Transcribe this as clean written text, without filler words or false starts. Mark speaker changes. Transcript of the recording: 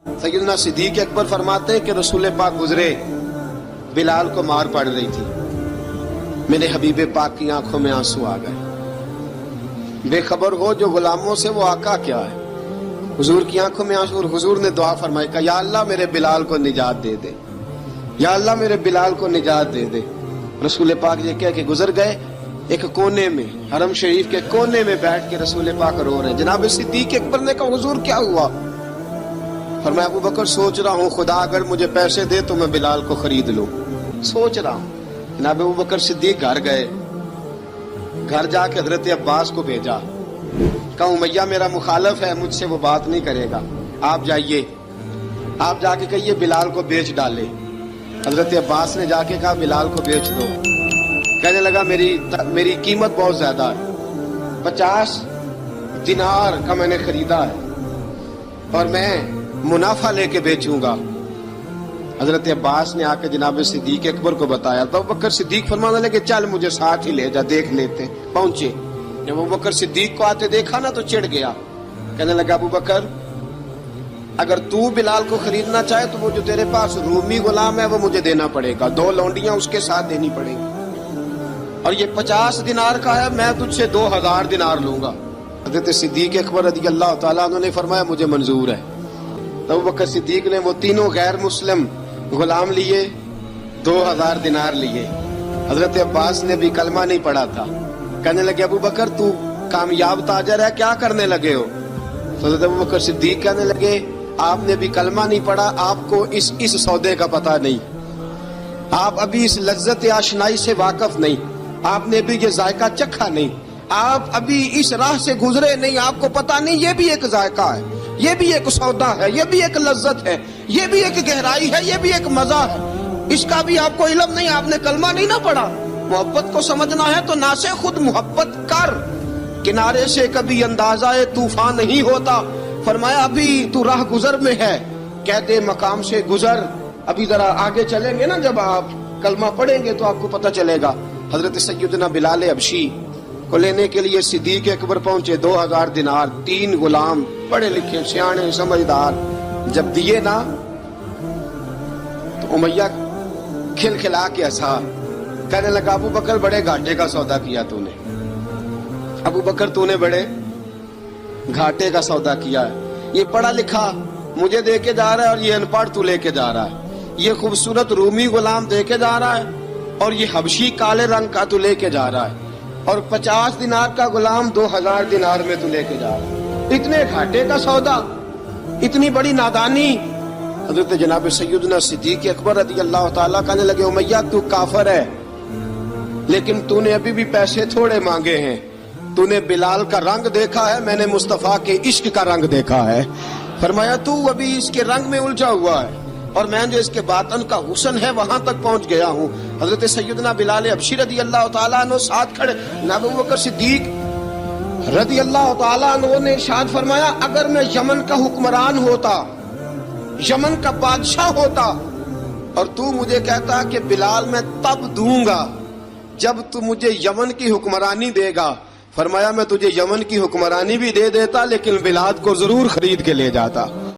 Speaker 1: सैयदना सिद्दीक अकबर फरमाते हैं कि रसूल पाक गुजरे, बिलाल को मार पड़ रही थी, मेरे हबीब पाक की आंखों में आंसू आ गए। बेखबर हो जो गुलामों से वो आका क्या है। हुजूर की आंखों में आंसू, और हुजूर ने दुआ फरमाई कि या अल्लाह मेरे बिलाल को निजात दे दे, या अल्लाह मेरे बिलाल को निजात दे दे। रसूल पाक ये कह के गुजर गए। एक कोने में, हरम शरीफ के कोने में बैठ के रसूल पाक रो रहे हैं। जनाब सिद्दीक अकबर ने कहा हुजूर क्या हुआ? फरमाया अबू बकर सोच रहा हूँ खुदा अगर मुझे पैसे दे तो मैं बिलाल को खरीद लूं, सोच रहा हूँ। जनाब अबू बकर सिद्दीक घर गए, घर जाके हजरत अब्बास को भेजा, कहा उमैया मेरा मुखालिफ है, मुझसे वो बात नहीं करेगा, आप जाइए, आप जाके कहिए बिलाल को बेच डाले। हजरत अब्बास ने जाके कहा बिलाल को बेच दो। कहने लगा मेरी कीमत बहुत ज्यादा है, 50 दिनार का मैंने खरीदा है और मैं मुनाफा लेके बेचूंगा। हजरत अब्बास ने आके जनाब सिद्दीक अकबर को बताया तो अबू बकर सिद्दीक फरमाने लगे चल मुझे साथ ही ले जा, देख लेते। पहुंचे, जब अबू बकर सिद्दीक को आते देखा ना तो चिढ़ गया। कहने लगा अबू बकर अगर तू बिलाल को खरीदना चाहे तो वो जो तेरे पास रूमी गुलाम है वो मुझे देना पड़ेगा, 2 लौंडियां उसके साथ देनी पड़ेगी, और ये 50 दिनार का है, मैं तुझसे 2000 दिनार लूंगा। हजरत सिद्दीक अकबर रज़ी अल्लाह तआला अन्हु ने फरमाया मुझे मंजूर है। तो अबू बकर सिद्दीक ने वो तीनों गैर मुस्लिम गुलाम लिए, 2000 दिनार लिए। हजरत अब्बास ने भी कलमा नहीं पढ़ा था। कहने लगे अबू बकर तू कामयाब ताजर है, क्या करने लगे हो? तो हजरत अबू बकर सिद्दीक कहने लगे आपने भी कलमा नहीं पढ़ा, आपको इस सौदे का पता नहीं, आप अभी इस लज्जत आशनाई से वाकिफ नहीं, आपने भी ये जायका चखा नहीं, आप अभी इस राह से गुजरे नहीं, आपको पता नहीं ये भी एक जायका है, ये भी एक सौदा है, ये भी एक लज्जत है, ये भी एक गहराई है, ये भी एक मजा है, इसका भी आपको इल्म नहीं, आपने कलमा नहीं ना पढ़ा। मोहब्बत को समझना है तो ना से खुद मोहब्बत कर, किनारे से कभी अंदाजा तूफान नहीं होता। फरमाया अभी तू राह गुजर में है, कहते मकाम से गुजर, अभी जरा आगे चलेंगे ना, जब आप कलमा पढ़ेंगे तो आपको पता चलेगा। हजरत सैयदना बिलाल हबशी को लेने के लिए सिद्दीक अकबर पहुंचे, 2000 दिनार, 3 गुलाम पढ़े लिखे सियाने समझदार, जब दिए ना तो उमैया खिलखिला के हंसा। कहने लगा अबू बकर बड़े घाटे का सौदा किया तूने, अबू बकर तूने बड़े घाटे का सौदा किया है। ये पढ़ा लिखा मुझे दे के जा रहा है और ये अनपढ़ तू लेके जा रहा है, ये खूबसूरत रूमी गुलाम दे के जा रहा है और ये हबशी काले रंग का तू लेके जा रहा है, और 50 दिनार का गुलाम 2000 दिनार में तू लेके जा रहा है, इतने घाटे का सौदा, इतनी बड़ी नादानी। हजरत जनाब सैयदना सिद्दीक अकबर रज़ी अल्लाह तआला कहने लगे उमैया तू काफर है, लेकिन तूने अभी भी पैसे थोड़े मांगे हैं, तूने बिलाल का रंग देखा है, मैंने मुस्तफा के इश्क का रंग देखा है। फरमाया तू अभी इसके रंग में उलझा हुआ है और मैं जो इसके बातन का हुस्न है वहां तक पहुंच गया हूँ। हजरत सैयदना बिलाल हबशी रज़ी अल्लाह तआला अन्हु साथ खड़े, जनाब अबू बकर सिद्दीक रज़ी अल्लाह तआला अन्हु ने इरशाद फरमाया अगर मैं यमन का हुक्मरान होता, यमन का बादशाह होता, और तू मुझे कहता कि बिलाल मैं तब दूंगा जब तू मुझे यमन की हुक्मरानी देगा, फरमाया मैं तुझे यमन की हुक्मरानी भी दे देता लेकिन बिलाल को जरूर खरीद के ले जाता।